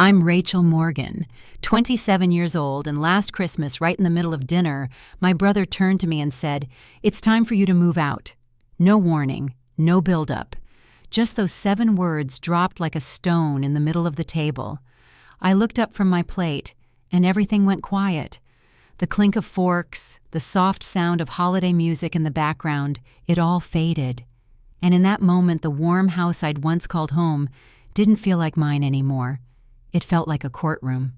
I'm Rachel Morgan, 27 years old, and last Christmas, right in the middle of dinner, my brother turned to me and said, "It's time for you to move out." No warning, no build-up. Just those 7 words dropped like a stone in the middle of the table. I looked up from my plate, and everything went quiet. The clink of forks, the soft sound of holiday music in the background, it all faded. And in that moment, the warm house I'd once called home didn't feel like mine anymore. It felt like a courtroom.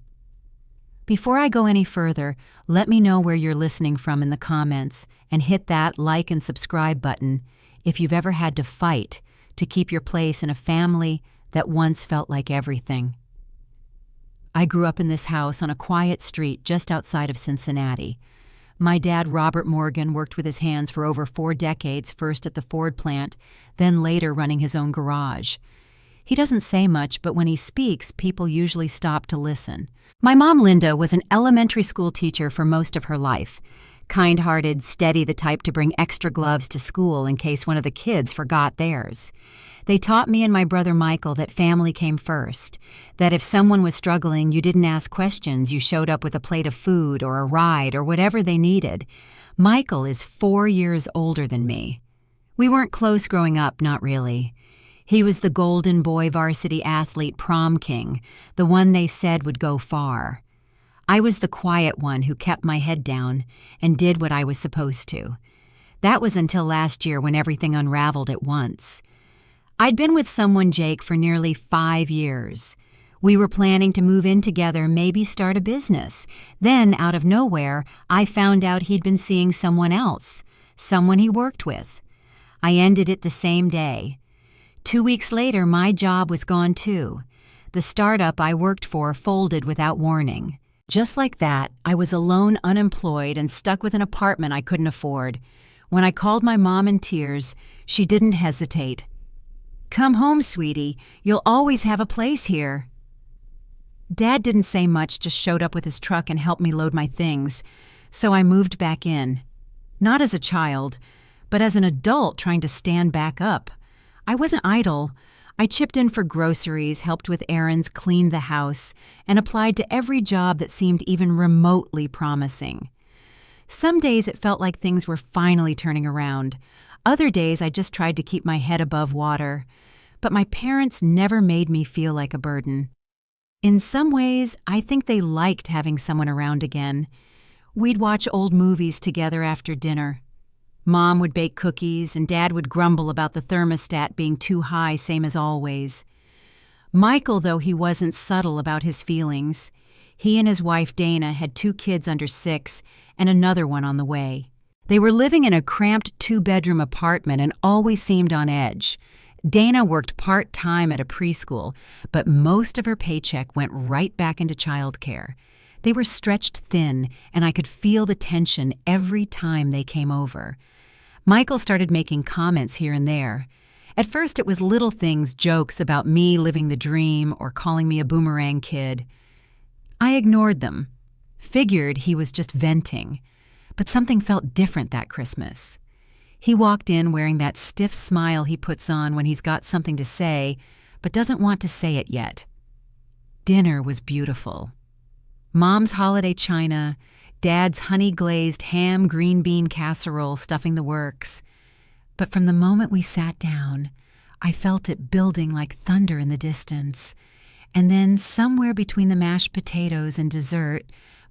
Before I go any further, let me know where you're listening from in the comments and hit that like and subscribe button if you've ever had to fight to keep your place in a family that once felt like everything. I grew up in this house on a quiet street just outside of Cincinnati. My dad, Robert Morgan, worked with his hands for over 4 decades, first at the Ford plant, then later running his own garage. He doesn't say much, but when he speaks, people usually stop to listen. My mom, Linda, was an elementary school teacher for most of her life. Kind-hearted, steady, the type to bring extra gloves to school in case one of the kids forgot theirs. They taught me and my brother Michael that family came first, that if someone was struggling, you didn't ask questions, you showed up with a plate of food or a ride or whatever they needed. Michael is 4 years older than me. We weren't close growing up, not really. He was the golden boy varsity athlete prom king, the one they said would go far. I was the quiet one who kept my head down and did what I was supposed to. That was until last year when everything unraveled at once. I'd been with someone, Jake, for nearly 5 years. We were planning to move in together, maybe start a business. Then, out of nowhere, I found out he'd been seeing someone else, someone he worked with. I ended it the same day. 2 weeks later, my job was gone too. The startup I worked for folded without warning. Just like that, I was alone, unemployed, and stuck with an apartment I couldn't afford. When I called my mom in tears, she didn't hesitate. "Come home, sweetie. You'll always have a place here." Dad didn't say much, just showed up with his truck and helped me load my things. So I moved back in. Not as a child, but as an adult trying to stand back up. I wasn't idle. I chipped in for groceries, helped with errands, cleaned the house, and applied to every job that seemed even remotely promising. Some days it felt like things were finally turning around. Other days I just tried to keep my head above water. But my parents never made me feel like a burden. In some ways, I think they liked having someone around again. We'd watch old movies together after dinner. Mom would bake cookies, and Dad would grumble about the thermostat being too high, same as always. Michael, though he wasn't subtle about his feelings, he and his wife Dana had 2 kids under 6 and another one on the way. They were living in a cramped 2-bedroom apartment and always seemed on edge. Dana worked part-time at a preschool, but most of her paycheck went right back into childcare. They were stretched thin, and I could feel the tension every time they came over. Michael started making comments here and there. At first it was little things, jokes about me living the dream or calling me a boomerang kid. I ignored them, figured he was just venting. But something felt different that Christmas. He walked in wearing that stiff smile he puts on when he's got something to say, but doesn't want to say it yet. Dinner was beautiful. Mom's holiday china, Dad's honey-glazed ham green bean casserole stuffing the works. But from the moment we sat down, I felt it building like thunder in the distance. And then, somewhere between the mashed potatoes and dessert,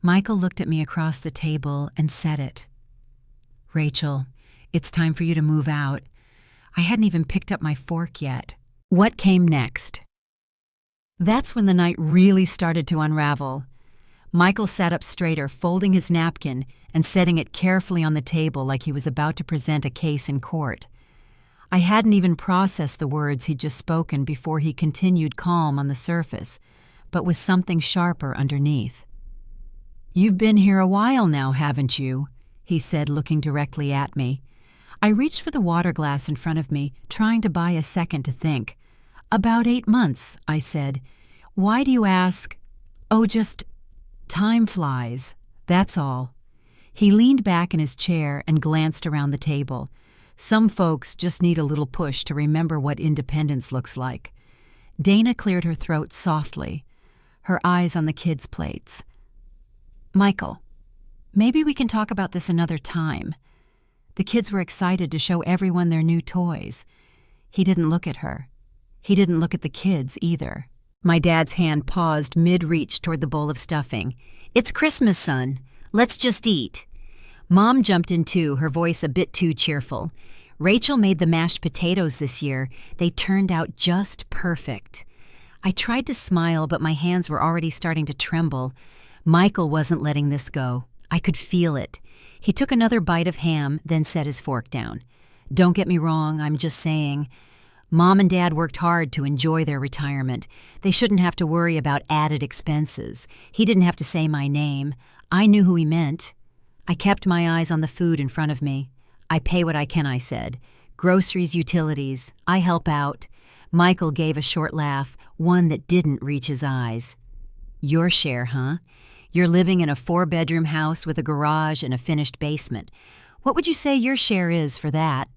Michael looked at me across the table and said it. "Rachel, it's time for you to move out." I hadn't even picked up my fork yet. What came next? That's when the night really started to unravel. Michael sat up straighter, folding his napkin and setting it carefully on the table like he was about to present a case in court. I hadn't even processed the words he'd just spoken before he continued, calm on the surface, but with something sharper underneath. "You've been here a while now, haven't you?" he said, looking directly at me. I reached for the water glass in front of me, trying to buy a second to think. "About 8 months," I said. "Why do you ask?" "Oh, just time flies, that's all." He leaned back in his chair and glanced around the table. Some folks just need a little push to remember what independence looks like. Dana cleared her throat softly. her eyes on the kids' plates. "Michael, maybe we can talk about this another time." The kids were excited to show everyone their new toys. He didn't look at her. He didn't look at the kids either. My dad's hand paused mid-reach toward the bowl of stuffing. "It's Christmas, son. Let's just eat." Mom jumped in too, her voice a bit too cheerful. "Rachel made the mashed potatoes this year. They turned out just perfect." I tried to smile, but my hands were already starting to tremble. Michael wasn't letting this go. I could feel it. He took another bite of ham, then set his fork down. "Don't get me wrong, I'm just saying. Mom and Dad worked hard to enjoy their retirement. They shouldn't have to worry about added expenses." He didn't have to say my name. I knew who he meant. I kept my eyes on the food in front of me. "I pay what I can," I said. "Groceries, utilities. I help out." Michael gave a short laugh, one that didn't reach his eyes. "Your share, huh? You're living in a 4-bedroom house with a garage and a finished basement. What would you say your share is for that?"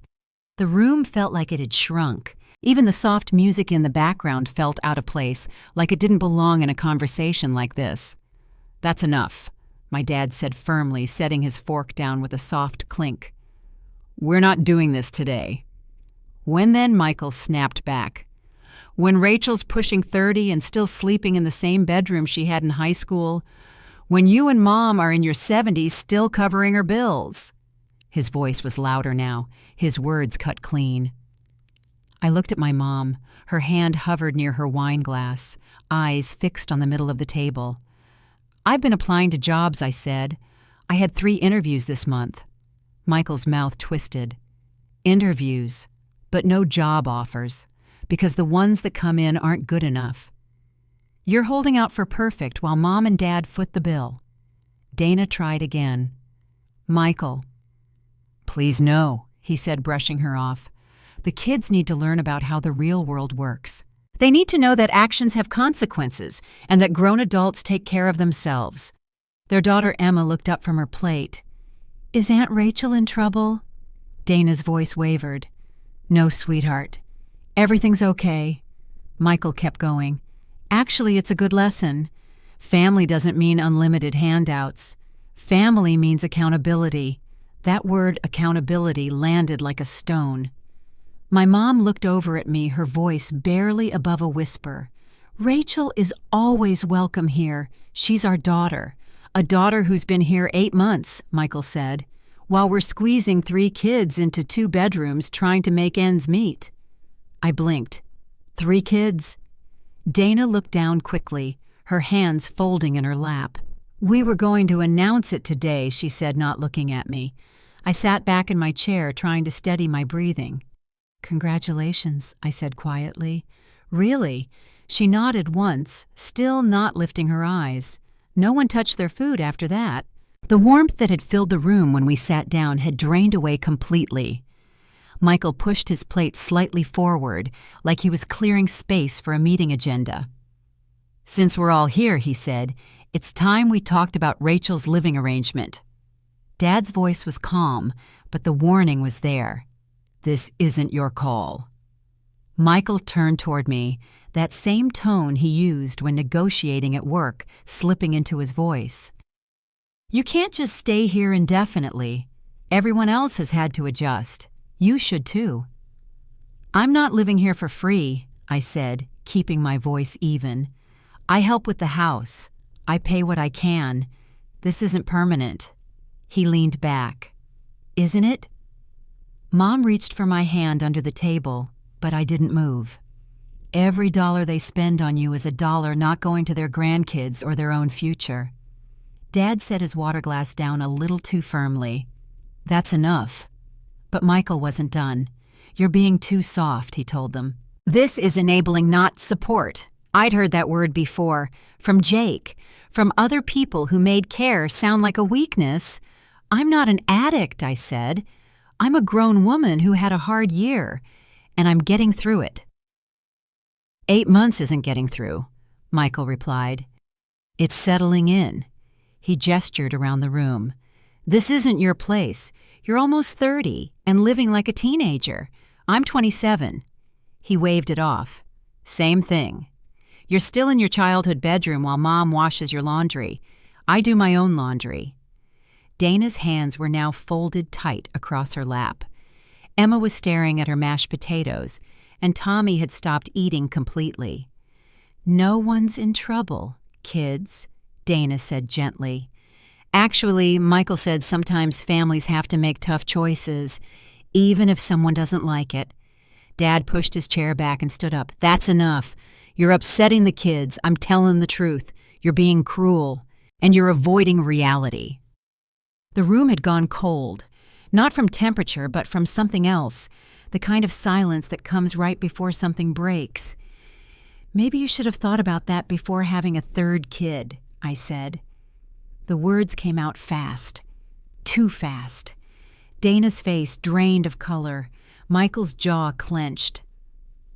The room felt like it had shrunk. Even the soft music in the background felt out of place, like it didn't belong in a conversation like this. "That's enough," my dad said firmly, setting his fork down with a soft clink. "We're not doing this today." When then, Michael snapped back. "When Rachel's pushing 30 and still sleeping in the same bedroom she had in high school, when you and Mom are in your 70s still covering her bills." His voice was louder now, his words cut clean. I looked at my mom. Her hand hovered near her wine glass, eyes fixed on the middle of the table. "I've been applying to jobs," I said. "I had 3 interviews this month." Michael's mouth twisted. "Interviews, but no job offers, because the ones that come in aren't good enough. You're holding out for perfect while Mom and Dad foot the bill." Dana tried again. "Michael." "Please no," he said, brushing her off. "The kids need to learn about how the real world works. They need to know that actions have consequences and that grown adults take care of themselves." Their daughter Emma looked up from her plate. "Is Aunt Rachel in trouble?" Dana's voice wavered. "No, sweetheart. Everything's okay." Michael kept going. "Actually, it's a good lesson. Family doesn't mean unlimited handouts. Family means accountability." That word, accountability, landed like a stone. My mom looked over at me, her voice barely above a whisper. "Rachel is always welcome here. She's our daughter. A daughter who's been here 8 months, Michael said, while we're squeezing 3 kids into 2 bedrooms trying to make ends meet." I blinked. 3 kids? Dana looked down quickly, her hands folding in her lap. "We were going to announce it today," she said, not looking at me. I sat back in my chair, trying to steady my breathing. "Congratulations," I said quietly. "Really?" She nodded once, still not lifting her eyes. No one touched their food after that. The warmth that had filled the room when we sat down had drained away completely. Michael pushed his plate slightly forward, like he was clearing space for a meeting agenda. "Since we're all here," he said, "it's time we talked about Rachel's living arrangement." Dad's voice was calm, but the warning was there. "This isn't your call." Michael turned toward me, that same tone he used when negotiating at work slipping into his voice. "You can't just stay here indefinitely. Everyone else has had to adjust. You should too." "I'm not living here for free," I said, keeping my voice even. "I help with the house. I pay what I can. This isn't permanent." He leaned back. "Isn't it?" Mom reached for my hand under the table, but I didn't move. "Every dollar they spend on you is a dollar not going to their grandkids or their own future." Dad set his water glass down a little too firmly. "That's enough." But Michael wasn't done. "You're being too soft," he told them. "This is enabling, not support." I'd heard that word before, from Jake, from other people who made care sound like a weakness. "I'm not an addict," I said. "I'm a grown woman who had a hard year, and I'm getting through it." 8 months isn't getting through, Michael replied. "It's settling in." He gestured around the room. "This isn't your place. You're almost 30 and living like a teenager. I'm 27. He waved it off. "Same thing. You're still in your childhood bedroom while Mom washes your laundry. I do my own laundry." Dana's hands were now folded tight across her lap. Emma was staring at her mashed potatoes, and Tommy had stopped eating completely. "No one's in trouble, kids," Dana said gently. "Actually, Michael said sometimes families have to make tough choices, even if someone doesn't like it." Dad pushed his chair back and stood up. "That's enough. You're upsetting the kids. I'm telling the truth. You're being cruel, and you're avoiding reality." The room had gone cold, not from temperature, but from something else, the kind of silence that comes right before something breaks. "Maybe you should have thought about that before having a third kid," I said. The words came out fast, too fast. Dana's face drained of color. Michael's jaw clenched.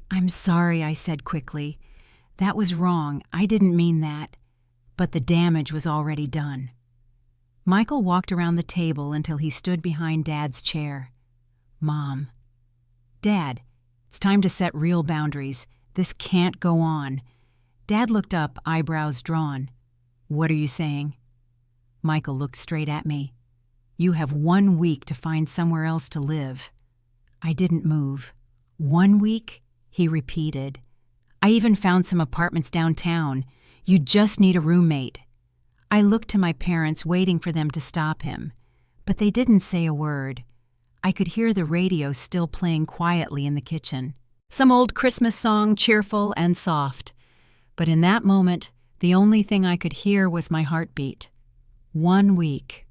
"I'm sorry," I said quickly. "That was wrong. I didn't mean that." But the damage was already done. Michael walked around the table until he stood behind Dad's chair. "Mom." "Dad, it's time to set real boundaries. This can't go on." Dad looked up, eyebrows drawn. "What are you saying?" Michael looked straight at me. "You have 1 week to find somewhere else to live." I didn't move. 1 week? He repeated. "I even found some apartments downtown. You just need a roommate." I looked to my parents, waiting for them to stop him. But they didn't say a word. I could hear the radio still playing quietly in the kitchen. Some old Christmas song, cheerful and soft. But in that moment, the only thing I could hear was my heartbeat. 1 week.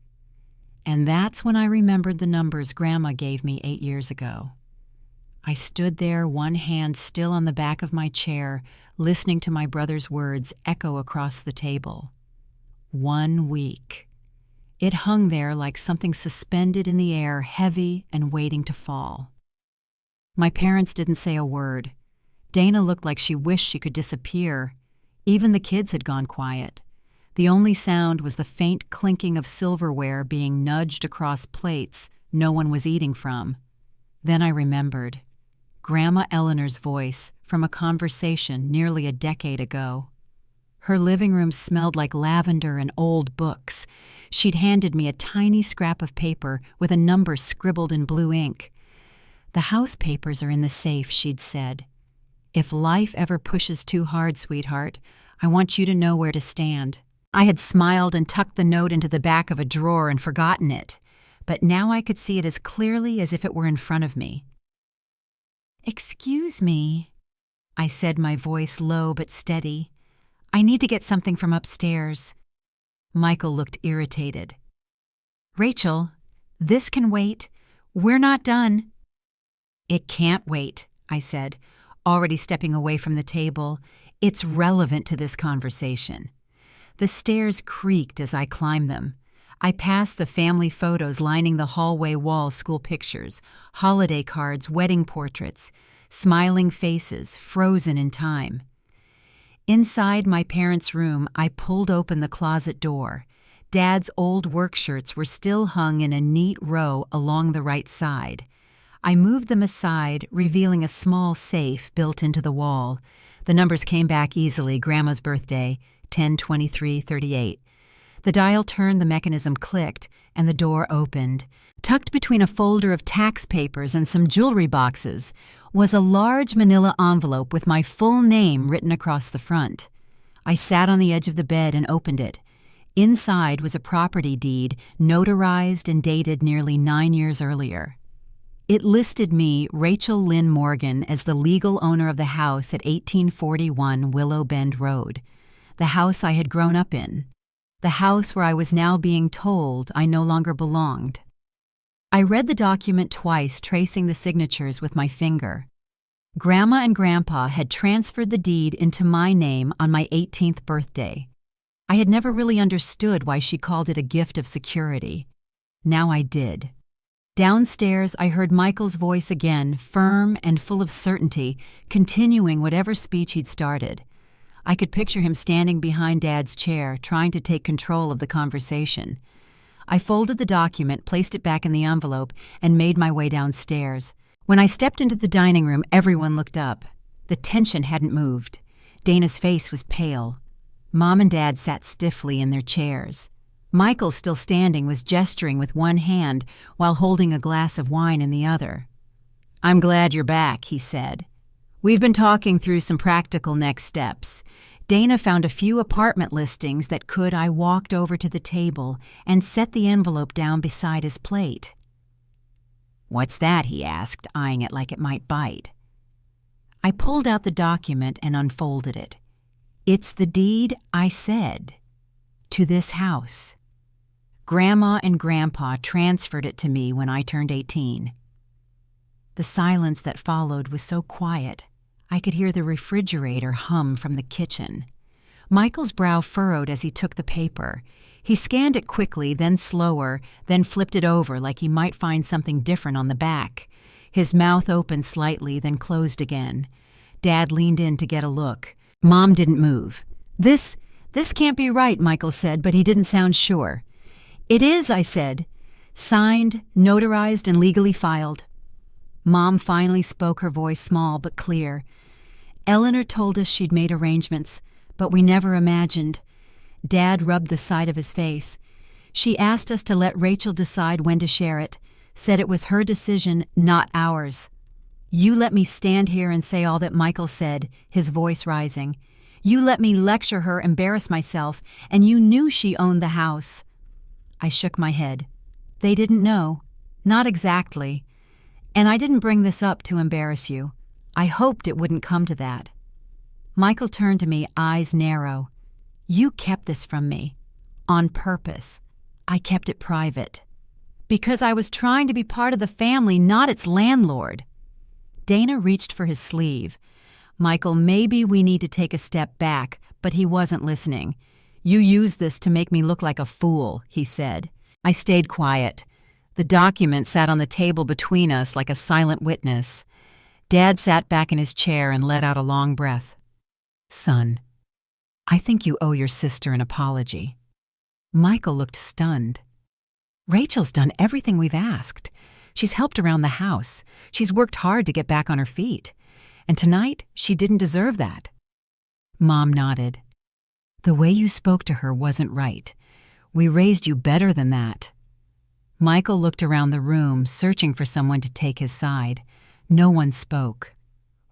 And that's when I remembered the numbers Grandma gave me 8 years ago. I stood there, one hand still on the back of my chair, listening to my brother's words echo across the table. 1 week. It hung there like something suspended in the air, heavy and waiting to fall. My parents didn't say a word. Dana looked like she wished she could disappear. Even the kids had gone quiet. The only sound was the faint clinking of silverware being nudged across plates no one was eating from. Then I remembered. Grandma Eleanor's voice from a conversation nearly a decade ago. Her living room smelled like lavender and old books. She'd handed me a tiny scrap of paper with a number scribbled in blue ink. "The house papers are in the safe," she'd said. "If life ever pushes too hard, sweetheart, I want you to know where to stand." I had smiled and tucked the note into the back of a drawer and forgotten it, but now I could see it as clearly as if it were in front of me. "Excuse me," I said, my voice low but steady. "I need to get something from upstairs." Michael looked irritated. "Rachel, this can wait. We're not done." "It can't wait," I said, already stepping away from the table. "It's relevant to this conversation." The stairs creaked as I climbed them. I passed the family photos lining the hallway wall, school pictures, holiday cards, wedding portraits, smiling faces, frozen in time. Inside my parents' room, I pulled open the closet door. Dad's old work shirts were still hung in a neat row along the right side. I moved them aside, revealing a small safe built into the wall. The numbers came back easily. Grandma's birthday, 10/23/38. The dial turned, the mechanism clicked, and the door opened. Tucked between a folder of tax papers and some jewelry boxes was a large manila envelope with my full name written across the front. I sat on the edge of the bed and opened it. Inside was a property deed, notarized and dated nearly 9 years earlier. It listed me, Rachel Lynn Morgan, as the legal owner of the house at 1841 Willow Bend Road, the house I had grown up in, the house where I was now being told I no longer belonged. I read the document twice, tracing the signatures with my finger. Grandma and Grandpa had transferred the deed into my name on my 18th birthday. I had never really understood why she called it a gift of security. Now I did. Downstairs, I heard Michael's voice again, firm and full of certainty, continuing whatever speech he'd started. I could picture him standing behind Dad's chair, trying to take control of the conversation. I folded the document, placed it back in the envelope, and made my way downstairs. When I stepped into the dining room, everyone looked up. The tension hadn't moved. Dana's face was pale. Mom and Dad sat stiffly in their chairs. Michael, still standing, was gesturing with one hand while holding a glass of wine in the other. "I'm glad you're back," he said. "We've been talking through some practical next steps. Dana found a few apartment listings that could." I walked over to the table and set the envelope down beside his plate. "What's that?" he asked, eyeing it like it might bite. I pulled out the document and unfolded it. "It's the deed," I said, "to this house. Grandma and Grandpa transferred it to me when I turned 18. The silence that followed was so quiet, I could hear the refrigerator hum from the kitchen. Michael's brow furrowed as he took the paper. He scanned it quickly, then slower, then flipped it over like he might find something different on the back. His mouth opened slightly, then closed again. Dad leaned in to get a look. Mom didn't move. This can't be right," Michael said, but he didn't sound sure. "It is," I said. "Signed, notarized, and legally filed." Mom finally spoke, her voice small but clear. "Eleanor told us she'd made arrangements, but we never imagined." Dad rubbed the side of his face. "She asked us to let Rachel decide when to share it, said it was her decision, not ours." "You let me stand here and say all that," Michael said, his voice rising. "You let me lecture her, embarrass myself, and you knew she owned the house." I shook my head. "They didn't know. Not exactly. And I didn't bring this up to embarrass you. I hoped it wouldn't come to that." Michael turned to me, eyes narrow. "You kept this from me. On purpose. I kept it private. Because I was trying to be part of the family, not its landlord." Dana reached for his sleeve. "Michael, maybe we need to take a step back," but he wasn't listening. "You used this to make me look like a fool," he said. I stayed quiet. The document sat on the table between us like a silent witness. Dad sat back in his chair and let out a long breath. "Son, I think you owe your sister an apology." Michael looked stunned. "Rachel's done everything we've asked. She's helped around the house. She's worked hard to get back on her feet. And tonight, she didn't deserve that." Mom nodded. "The way you spoke to her wasn't right. We raised you better than that." Michael looked around the room, searching for someone to take his side. No one spoke.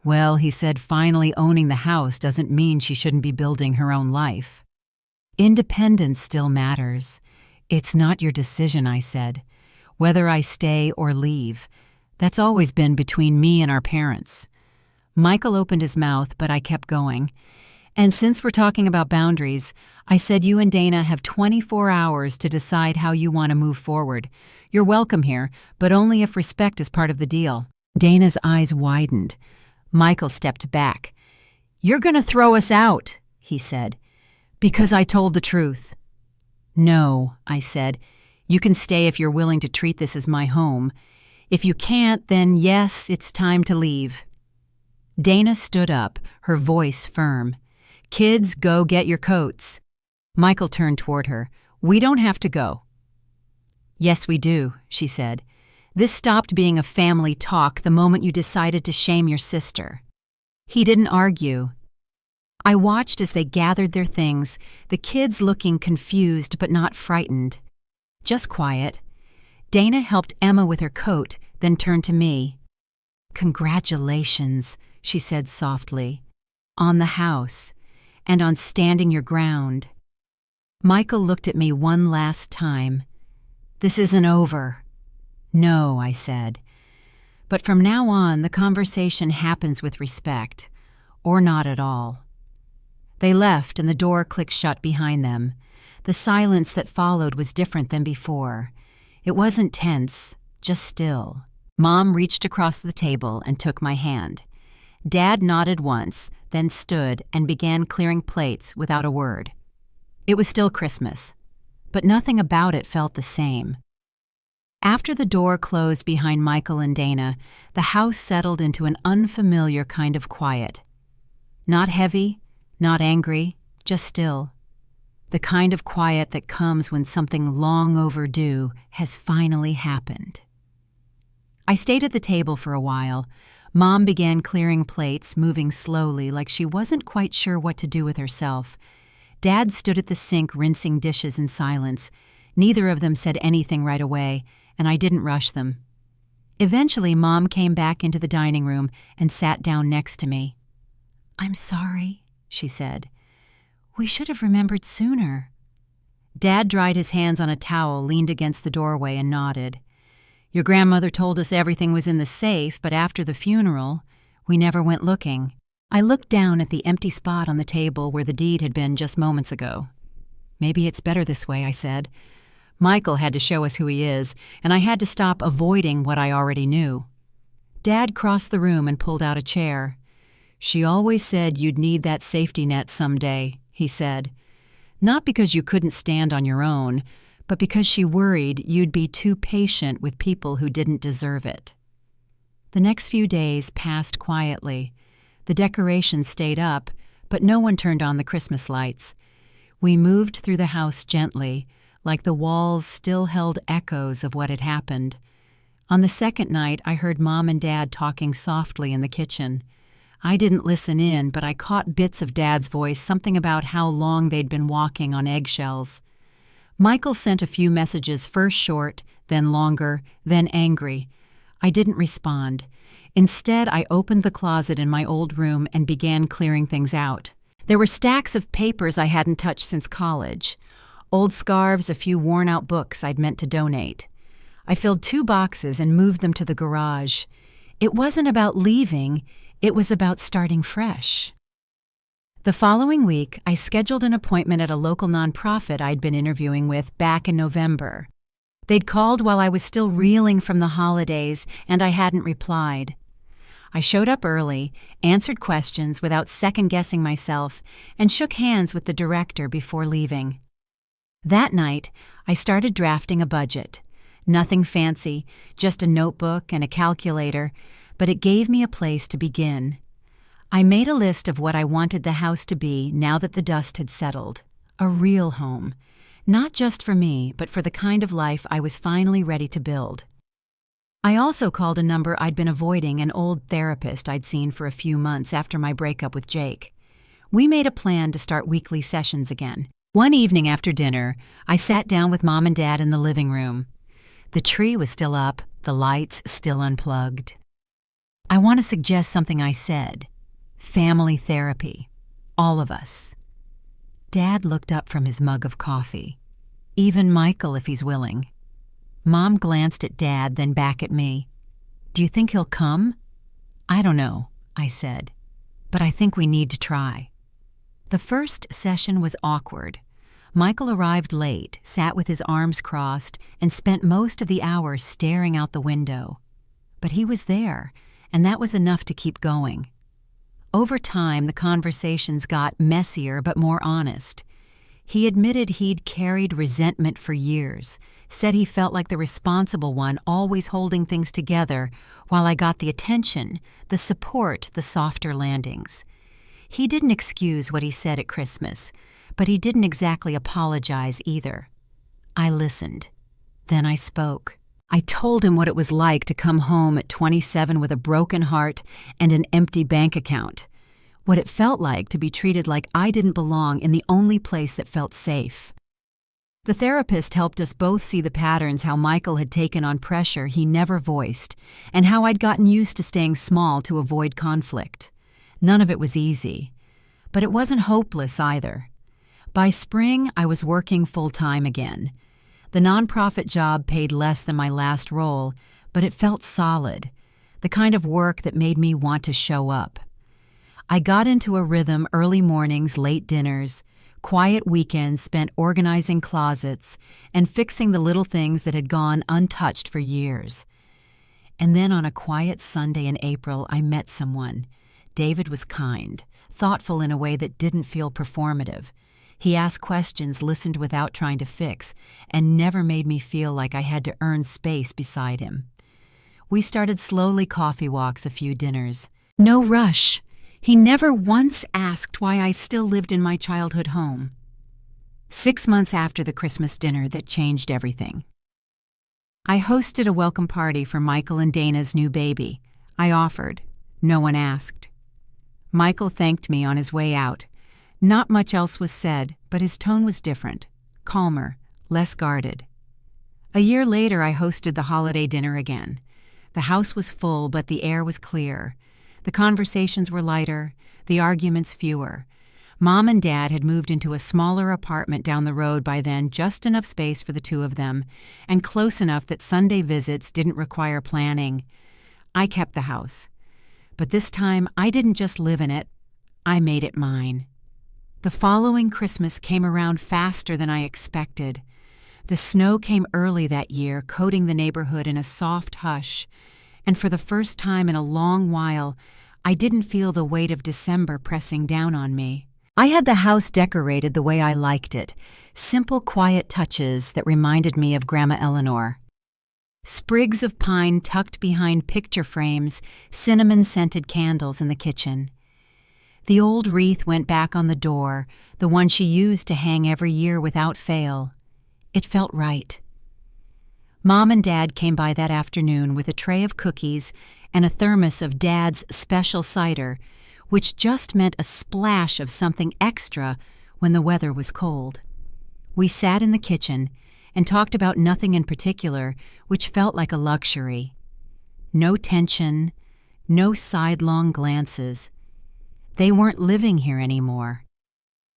"Well," he said, "finally owning the house doesn't mean she shouldn't be building her own life. Independence still matters. It's not your decision," I said. "Whether I stay or leave. That's always been between me and our parents." Michael opened his mouth, but I kept going. "And since we're talking about boundaries, I said you and Dana have 24 hours to decide how you want to move forward. You're welcome here, but only if respect is part of the deal." Dana's eyes widened. Michael stepped back. "You're going to throw us out," he said, "because I told the truth." "No," I said. "You can stay if you're willing to treat this as my home. If you can't, then yes, it's time to leave." Dana stood up, her voice firm. "Kids, go get your coats." Michael turned toward her. "We don't have to go." "Yes, we do," she said. "This stopped being a family talk the moment you decided to shame your sister." He didn't argue. I watched as they gathered their things, the kids looking confused but not frightened. Just quiet. Dana helped Emma with her coat, then turned to me. "Congratulations," she said softly, "on the house, and on standing your ground." Michael looked at me one last time. "This isn't over." "No," I said. "But from now on, the conversation happens with respect, or not at all." They left, and the door clicked shut behind them. The silence that followed was different than before. It wasn't tense, just still. Mom reached across the table and took my hand. Dad nodded once, then stood and began clearing plates without a word. It was still Christmas, but nothing about it felt the same. After the door closed behind Michael and Dana, the house settled into an unfamiliar kind of quiet. Not heavy, not angry, just still. The kind of quiet that comes when something long overdue has finally happened. I stayed at the table for a while. Mom began clearing plates, moving slowly like she wasn't quite sure what to do with herself. Dad stood at the sink rinsing dishes in silence. Neither of them said anything right away, and I didn't rush them. Eventually, Mom came back into the dining room and sat down next to me. "I'm sorry," she said. "We should have remembered sooner." Dad dried his hands on a towel, leaned against the doorway, and nodded. "Your grandmother told us everything was in the safe, but after the funeral, we never went looking." I looked down at the empty spot on the table where the deed had been just moments ago. "Maybe it's better this way," I said. "Michael had to show us who he is, and I had to stop avoiding what I already knew." Dad crossed the room and pulled out a chair. "She always said you'd need that safety net someday," he said. "Not because you couldn't stand on your own, but because she worried you'd be too patient with people who didn't deserve it." The next few days passed quietly. The decorations stayed up, but no one turned on the Christmas lights. We moved through the house gently, like the walls still held echoes of what had happened. On the second night, I heard Mom and Dad talking softly in the kitchen. I didn't listen in, but I caught bits of Dad's voice, something about how long they'd been walking on eggshells. Michael sent a few messages, first short, then longer, then angry. I didn't respond. Instead, I opened the closet in my old room and began clearing things out. There were stacks of papers I hadn't touched since college. Old scarves, a few worn-out books I'd meant to donate. I filled 2 boxes and moved them to the garage. It wasn't about leaving, it was about starting fresh. The following week, I scheduled an appointment at a local nonprofit I'd been interviewing with back in November. They'd called while I was still reeling from the holidays, and I hadn't replied. I showed up early, answered questions without second-guessing myself, and shook hands with the director before leaving. That night, I started drafting a budget. Nothing fancy, just a notebook and a calculator, but it gave me a place to begin. I made a list of what I wanted the house to be now that the dust had settled. A real home. Not just for me, but for the kind of life I was finally ready to build. I also called a number I'd been avoiding, an old therapist I'd seen for a few months after my breakup with Jake. We made a plan to start weekly sessions again. One evening after dinner, I sat down with Mom and Dad in the living room. The tree was still up, the lights still unplugged. "I want to suggest something," I said. "Family therapy. All of us." Dad looked up from his mug of coffee. "Even Michael, if he's willing." Mom glanced at Dad, then back at me. "Do you think he'll come?" "I don't know," I said, "but I think we need to try." The first session was awkward. Michael arrived late, sat with his arms crossed, and spent most of the hour staring out the window. But he was there, and that was enough to keep going. Over time, the conversations got messier but more honest. He admitted he'd carried resentment for years, said he felt like the responsible one, always holding things together, while I got the attention, the support, the softer landings. He didn't excuse what he said at Christmas, but he didn't exactly apologize either. I listened. Then I spoke. I told him what it was like to come home at 27 with a broken heart and an empty bank account. What it felt like to be treated like I didn't belong in the only place that felt safe. The therapist helped us both see the patterns how Michael had taken on pressure he never voiced, and how I'd gotten used to staying small to avoid conflict. None of it was easy, but it wasn't hopeless either. By spring, I was working full-time again. The nonprofit job paid less than my last role, but it felt solid, the kind of work that made me want to show up. I got into a rhythm: early mornings, late dinners, quiet weekends spent organizing closets and fixing the little things that had gone untouched for years. And then on a quiet Sunday in April, I met someone. David was kind, thoughtful in a way that didn't feel performative. He asked questions, listened without trying to fix, and never made me feel like I had to earn space beside him. We started slowly coffee walks, a few dinners. No rush. He never once asked why I still lived in my childhood home. 6 months after the Christmas dinner that changed everything, I hosted a welcome party for Michael and Dana's new baby. I offered. No one asked. Michael thanked me on his way out. Not much else was said, but his tone was different, calmer, less guarded. A year later, I hosted the holiday dinner again. The house was full, but the air was clear. The conversations were lighter, the arguments fewer. Mom and Dad had moved into a smaller apartment down the road by then, just enough space for the two of them, and close enough that Sunday visits didn't require planning. I kept the house. But this time, I didn't just live in it, I made it mine. The following Christmas came around faster than I expected. The snow came early that year, coating the neighborhood in a soft hush, and for the first time in a long while, I didn't feel the weight of December pressing down on me. I had the house decorated the way I liked it, simple, quiet touches that reminded me of Grandma Eleanor. Sprigs of pine tucked behind picture frames, cinnamon-scented candles in the kitchen. The old wreath went back on the door, the one she used to hang every year without fail. It felt right. Mom and Dad came by that afternoon with a tray of cookies and a thermos of Dad's special cider, which just meant a splash of something extra when the weather was cold. We sat in the kitchen and talked about nothing in particular, which felt like a luxury. No tension, no sidelong glances. They weren't living here anymore.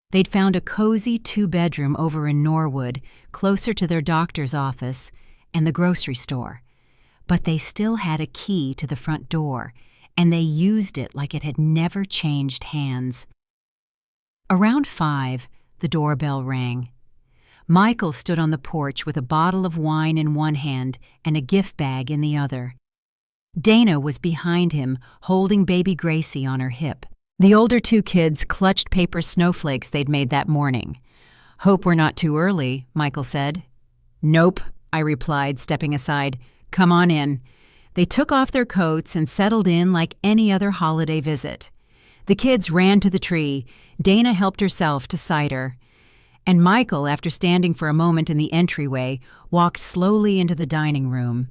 They'd found a cozy 2-bedroom over in Norwood, closer to their doctor's office and the grocery store. But they still had a key to the front door, and they used it like it had never changed hands. Around 5, the doorbell rang. Michael stood on the porch with a bottle of wine in one hand and a gift bag in the other. Dana was behind him, holding baby Gracie on her hip. The older 2 kids clutched paper snowflakes they'd made that morning. "Hope we're not too early," Michael said. "Nope," I replied, stepping aside. "Come on in." They took off their coats and settled in like any other holiday visit. The kids ran to the tree. Dana helped herself to cider. And Michael, after standing for a moment in the entryway, walked slowly into the dining room.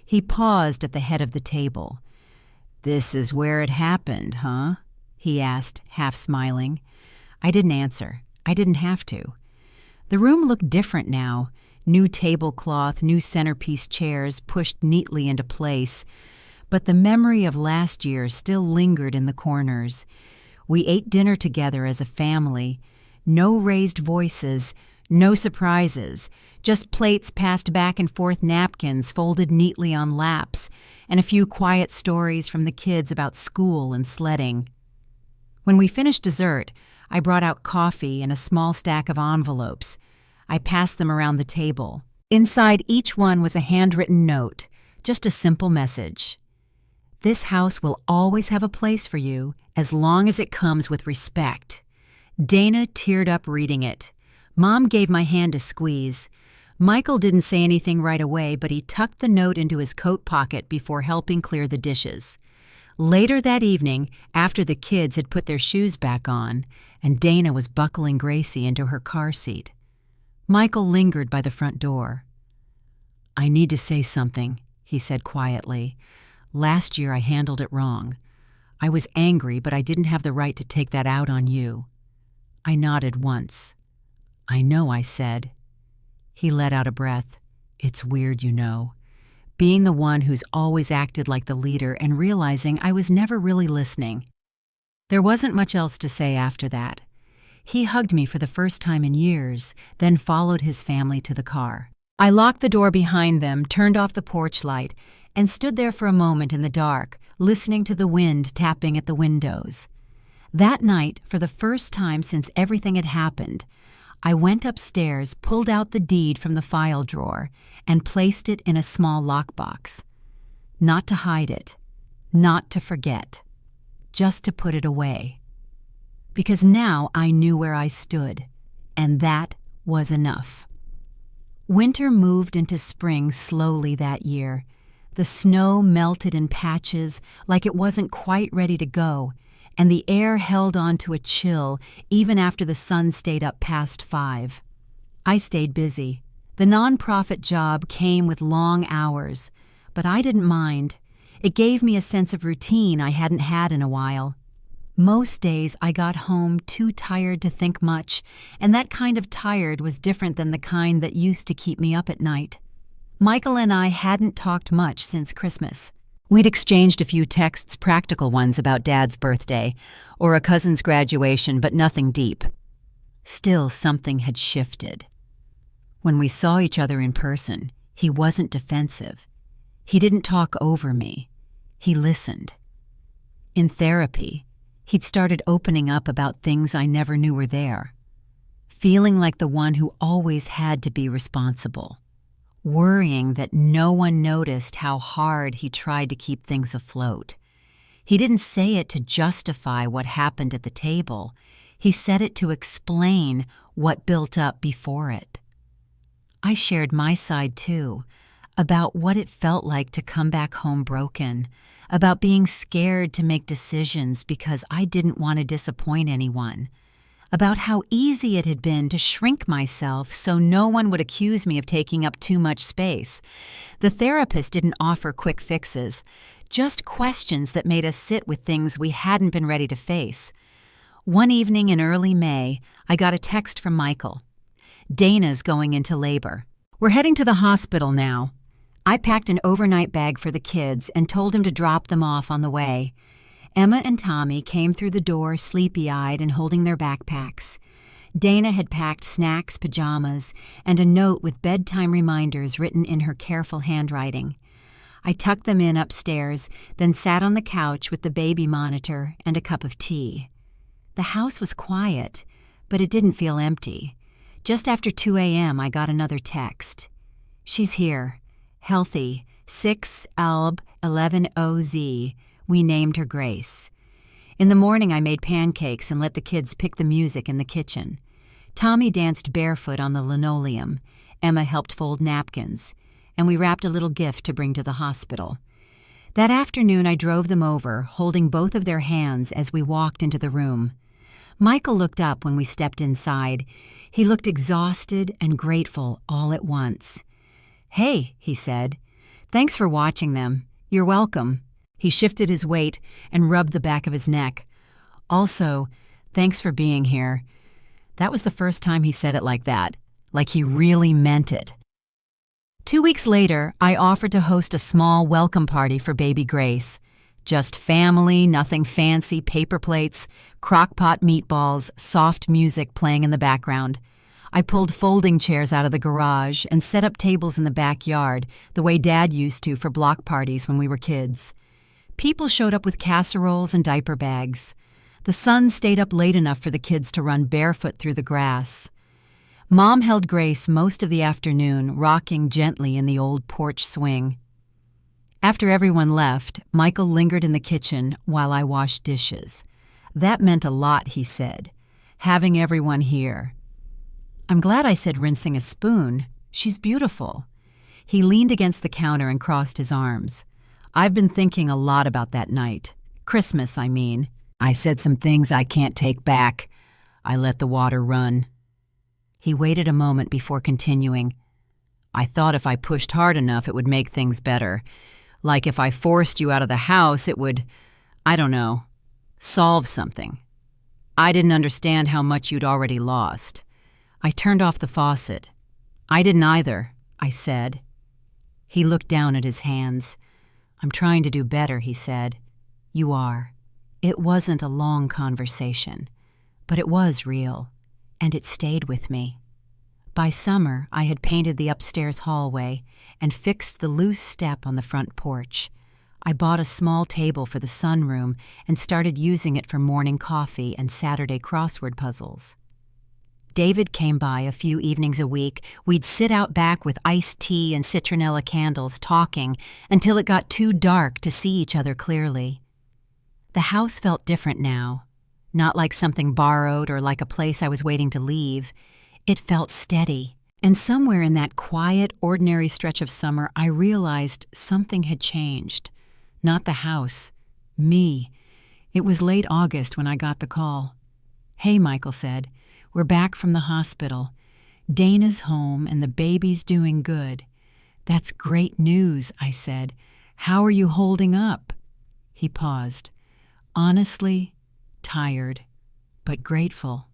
He paused at the head of the table. "This is where it happened, huh?" he asked, half smiling. I didn't answer. I didn't have to. The room looked different now. New tablecloth, new centerpiece chairs pushed neatly into place. But the memory of last year still lingered in the corners. We ate dinner together as a family. No raised voices, no surprises, just plates passed back and forth, napkins folded neatly on laps, and a few quiet stories from the kids about school and sledding. When we finished dessert, I brought out coffee and a small stack of envelopes. I passed them around the table. Inside each one was a handwritten note, just a simple message. "This house will always have a place for you, as long as it comes with respect." Dana teared up reading it. Mom gave my hand a squeeze. Michael didn't say anything right away, but he tucked the note into his coat pocket before helping clear the dishes. Later that evening, after the kids had put their shoes back on, and Dana was buckling Gracie into her car seat, Michael lingered by the front door. "I need to say something," he said quietly. "Last year I handled it wrong. I was angry, but I didn't have the right to take that out on you." I nodded once. "I know," I said. He let out a breath. "It's weird, you know. Being the one who's always acted like the leader and realizing I was never really listening." There wasn't much else to say after that. He hugged me for the first time in years, then followed his family to the car. I locked the door behind them, turned off the porch light, and stood there for a moment in the dark, listening to the wind tapping at the windows. That night, for the first time since everything had happened, I went upstairs, pulled out the deed from the file drawer, and placed it in a small lockbox. Not to hide it, not to forget, just to put it away. Because now I knew where I stood, and that was enough. Winter moved into spring slowly that year. The snow melted in patches like it wasn't quite ready to go, and the air held on to a chill even after the sun stayed up past 5. I stayed busy. The nonprofit job came with long hours, but I didn't mind. It gave me a sense of routine I hadn't had in a while. Most days I got home too tired to think much, and that kind of tired was different than the kind that used to keep me up at night. Michael and I hadn't talked much since Christmas. We'd exchanged a few texts, practical ones about Dad's birthday or a cousin's graduation, but nothing deep. Still, something had shifted. When we saw each other in person, he wasn't defensive. He didn't talk over me. He listened. In therapy, he'd started opening up about things I never knew were there, feeling like the one who always had to be responsible, worrying that no one noticed how hard he tried to keep things afloat. He didn't say it to justify what happened at the table. He said it to explain what built up before it. I shared my side too, about what it felt like to come back home broken, about being scared to make decisions because I didn't want to disappoint anyone, about how easy it had been to shrink myself so no one would accuse me of taking up too much space. The therapist didn't offer quick fixes, just questions that made us sit with things we hadn't been ready to face. One evening in early May, I got a text from Michael. Dana's going into labor. We're heading to the hospital now. I packed an overnight bag for the kids and told him to drop them off on the way. Emma and Tommy came through the door sleepy-eyed and holding their backpacks. Dana had packed snacks, pajamas, and a note with bedtime reminders written in her careful handwriting. I tucked them in upstairs, then sat on the couch with the baby monitor and a cup of tea. The house was quiet, but it didn't feel empty. Just after 2 a.m., I got another text. She's here. Healthy, 6-ALB-11OZ. We named her Grace. In the morning, I made pancakes and let the kids pick the music in the kitchen. Tommy danced barefoot on the linoleum. Emma helped fold napkins, and we wrapped a little gift to bring to the hospital. That afternoon, I drove them over, holding both of their hands as we walked into the room. Michael looked up when we stepped inside. He looked exhausted and grateful all at once. "Hey," he said. "Thanks for watching them. You're welcome." He shifted his weight and rubbed the back of his neck. "Also, thanks for being here." That was the first time he said it like he really meant it. 2 weeks later, I offered to host a small welcome party for baby Grace. Just family, nothing fancy, paper plates, crock-pot meatballs, soft music playing in the background. I pulled folding chairs out of the garage and set up tables in the backyard, the way Dad used to for block parties when we were kids. People showed up with casseroles and diaper bags. The sun stayed up late enough for the kids to run barefoot through the grass. Mom held Grace most of the afternoon, rocking gently in the old porch swing. After everyone left, Michael lingered in the kitchen while I washed dishes. That meant a lot, he said, having everyone here. "I'm glad I said rinsing a spoon. She's beautiful." He leaned against the counter and crossed his arms. "I've been thinking a lot about that night. Christmas, I mean. I said some things I can't take back. I let the water run." He waited a moment before continuing. "I thought if I pushed hard enough, it would make things better. Like if I forced you out of the house, it would, I don't know, solve something. I didn't understand how much you'd already lost. I turned off the faucet. I didn't either," I said. He looked down at his hands. "I'm trying to do better," he said. "You are." It wasn't a long conversation, but it was real, and it stayed with me. By summer, I had painted the upstairs hallway and fixed the loose step on the front porch. I bought a small table for the sunroom and started using it for morning coffee and Saturday crossword puzzles. David came by a few evenings a week. We'd sit out back with iced tea and citronella candles talking until it got too dark to see each other clearly. The house felt different now, not like something borrowed or like a place I was waiting to leave. It felt steady, and somewhere in that quiet, ordinary stretch of summer, I realized something had changed. Not the house, me. It was late August when I got the call. "Hey," Michael said, "we're back from the hospital. Dana's home and the baby's doing good." "That's great news," I said. How are you holding up?" He paused. Honestly, tired, but grateful.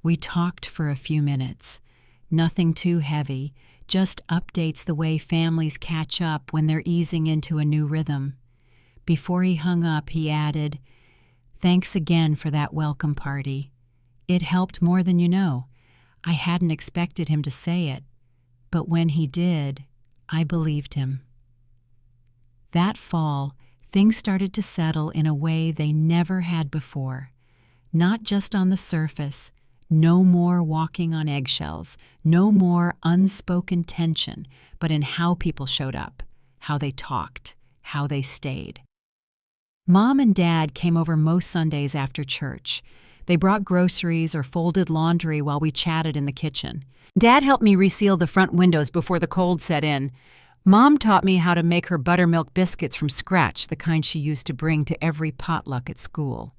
We talked for a few minutes. Nothing too heavy, just updates the way families catch up when they're easing into a new rhythm. Before he hung up, he added, "Thanks again for that welcome party. It helped more than you know. I hadn't expected him to say it, but when he did, I believed him." That fall, things started to settle in a way they never had before. Not just on the surface, no more walking on eggshells, no more unspoken tension, but in how people showed up, how they talked, how they stayed. Mom and Dad came over most Sundays after church. They brought groceries or folded laundry while we chatted in the kitchen. Dad helped me reseal the front windows before the cold set in. Mom taught me how to make her buttermilk biscuits from scratch, the kind she used to bring to every potluck at school.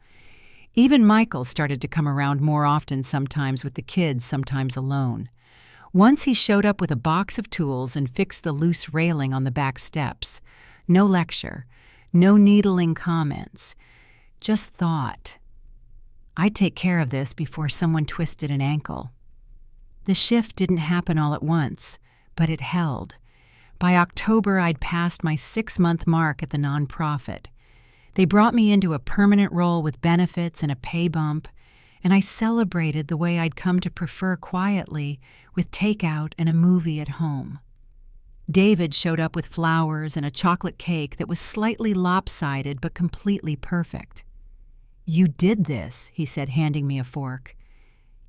Even Michael started to come around more often, sometimes with the kids, sometimes alone. Once he showed up with a box of tools and fixed the loose railing on the back steps. No lecture, no needling comments, just thought. I'd take care of this before someone twisted an ankle. The shift didn't happen all at once, but it held. By October, I'd passed my 6-month mark at the nonprofit. They brought me into a permanent role with benefits and a pay bump, and I celebrated the way I'd come to prefer quietly, with takeout and a movie at home. David showed up with flowers and a chocolate cake that was slightly lopsided but completely perfect. "You did this," he said, handing me a fork.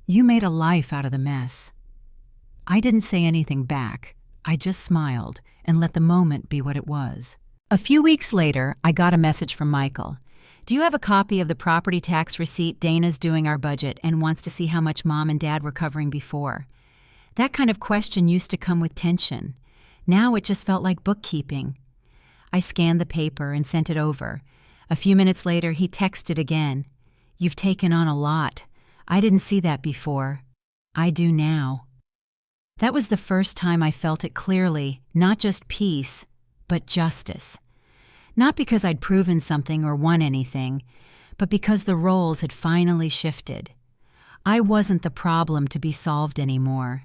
"You made a life out of the mess." I didn't say anything back. I just smiled and let the moment be what it was. A few weeks later, I got a message from Michael. "Do you have a copy of the property tax receipt? Dana's doing our budget and wants to see how much Mom and Dad were covering before." That kind of question used to come with tension. Now it just felt like bookkeeping. I scanned the paper and sent it over. A few minutes later, he texted again. "You've taken on a lot. I didn't see that before. I do now." That was the first time I felt it clearly, not just peace, but justice. Not because I'd proven something or won anything, but because the roles had finally shifted. I wasn't the problem to be solved anymore.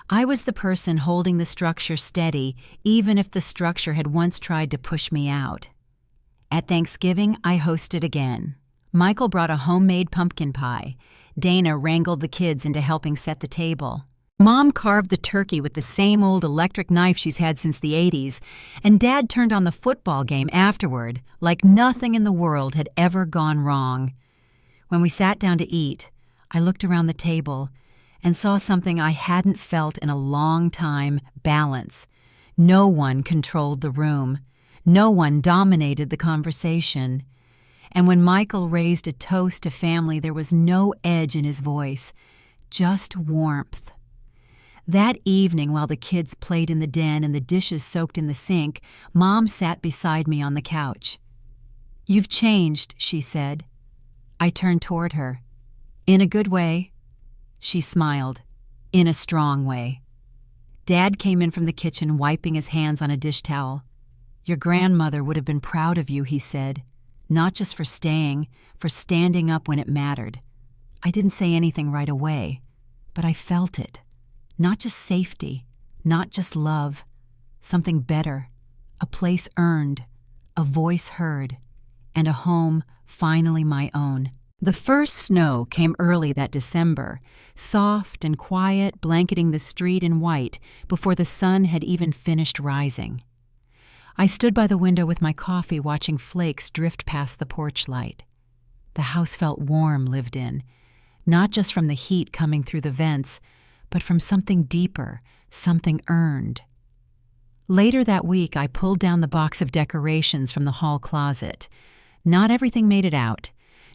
I was the person holding the structure steady, even if the structure had once tried to push me out. At Thanksgiving, I hosted again. Michael brought a homemade pumpkin pie. Dana wrangled the kids into helping set the table. Mom carved the turkey with the same old electric knife she's had since the 80s, and Dad turned on the football game afterward like nothing in the world had ever gone wrong. When we sat down to eat, I looked around the table and saw something I hadn't felt in a long time: balance. No one controlled the room. No one dominated the conversation. And when Michael raised a toast to family, there was no edge in his voice, just warmth. That evening, while the kids played in the den and the dishes soaked in the sink, Mom sat beside me on the couch. "You've changed," she said. I turned toward her. "In a good way?" She smiled. "In a strong way." Dad came in from the kitchen, wiping his hands on a dish towel. "Your grandmother would have been proud of you," he said. "Not just for staying, for standing up when it mattered." I didn't say anything right away, but I felt it. Not just safety, not just love, something better, a place earned, a voice heard, and a home finally my own. The first snow came early that December, soft and quiet, blanketing the street in white before the sun had even finished rising. I stood by the window with my coffee, watching flakes drift past the porch light. The house felt warm, lived in, not just from the heat coming through the vents, but from something deeper, something earned. Later that week, I pulled down the box of decorations from the hall closet. Not everything made it out.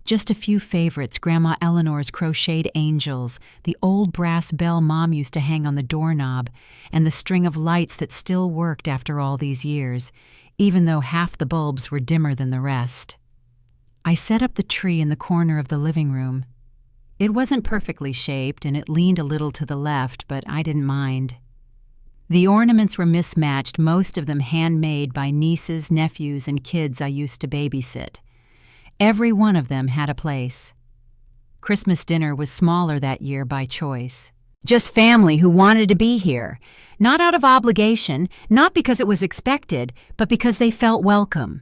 Just a few favorites: Grandma Eleanor's crocheted angels, the old brass bell Mom used to hang on the doorknob, and the string of lights that still worked after all these years, even though half the bulbs were dimmer than the rest. I set up the tree in the corner of the living room. It wasn't perfectly shaped, and it leaned a little to the left, but I didn't mind. The ornaments were mismatched, most of them handmade by nieces, nephews, and kids I used to babysit. Every one of them had a place. Christmas dinner was smaller that year by choice. Just family who wanted to be here, not out of obligation, not because it was expected, but because they felt welcome.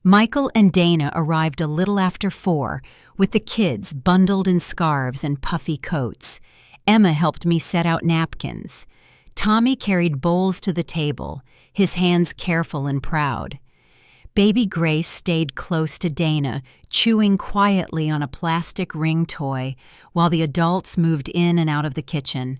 Michael and Dana arrived a little after 4, with the kids bundled in scarves and puffy coats. Emma helped me set out napkins. Tommy carried bowls to the table, his hands careful and proud. Baby Grace stayed close to Dana, chewing quietly on a plastic ring toy, while the adults moved in and out of the kitchen.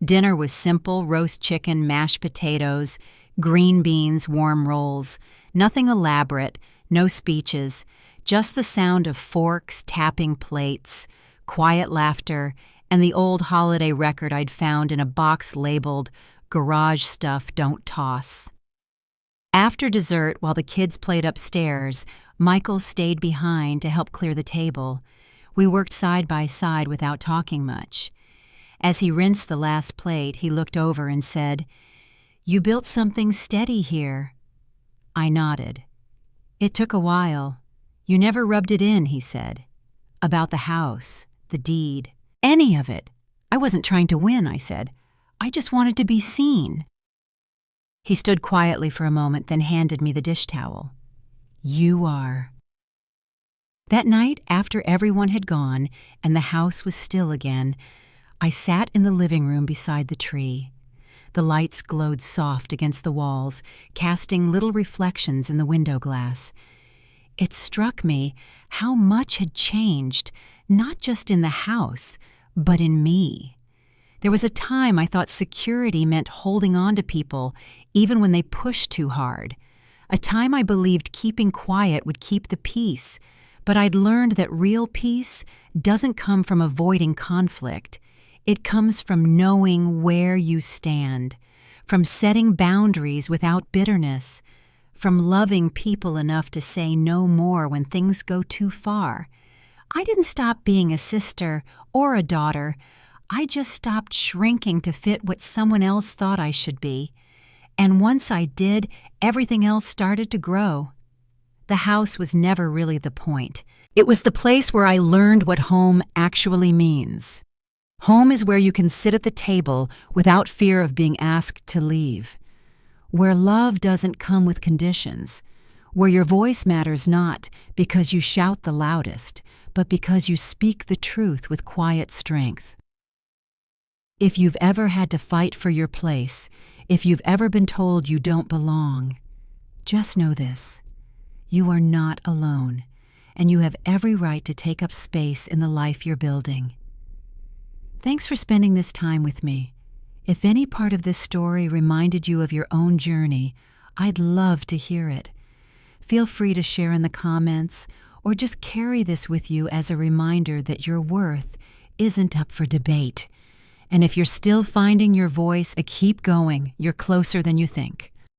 Dinner was simple: roast chicken, mashed potatoes, green beans, warm rolls. Nothing elaborate, no speeches, just the sound of forks tapping plates, quiet laughter, and the old holiday record I'd found in a box labeled "Garage Stuff Don't Toss." After dessert, while the kids played upstairs, Michael stayed behind to help clear the table. We worked side by side without talking much. As he rinsed the last plate, he looked over and said, "You built something steady here." I nodded. "It took a while. You never rubbed it in," he said. "About the house, the deed, any of it." "I wasn't trying to win," I said. "I just wanted to be seen." He stood quietly for a moment, then handed me the dish towel. "You are." That night, after everyone had gone and the house was still again, I sat in the living room beside the tree. The lights glowed soft against the walls, casting little reflections in the window glass. It struck me how much had changed, not just in the house, but in me. There was a time I thought security meant holding on to people, even when they pushed too hard. A time I believed keeping quiet would keep the peace, but I'd learned that real peace doesn't come from avoiding conflict. It comes from knowing where you stand, from setting boundaries without bitterness, from loving people enough to say no more when things go too far. I didn't stop being a sister or a daughter. I just stopped shrinking to fit what someone else thought I should be. And once I did, everything else started to grow. The house was never really the point. It was the place where I learned what home actually means. Home is where you can sit at the table without fear of being asked to leave. Where love doesn't come with conditions. Where your voice matters not because you shout the loudest, but because you speak the truth with quiet strength. If you've ever had to fight for your place, if you've ever been told you don't belong, just know this: you are not alone, and you have every right to take up space in the life you're building. Thanks for spending this time with me. If any part of this story reminded you of your own journey, I'd love to hear it. Feel free to share in the comments, or just carry this with you as a reminder that your worth isn't up for debate. And if you're still finding your voice, keep going. You're closer than you think.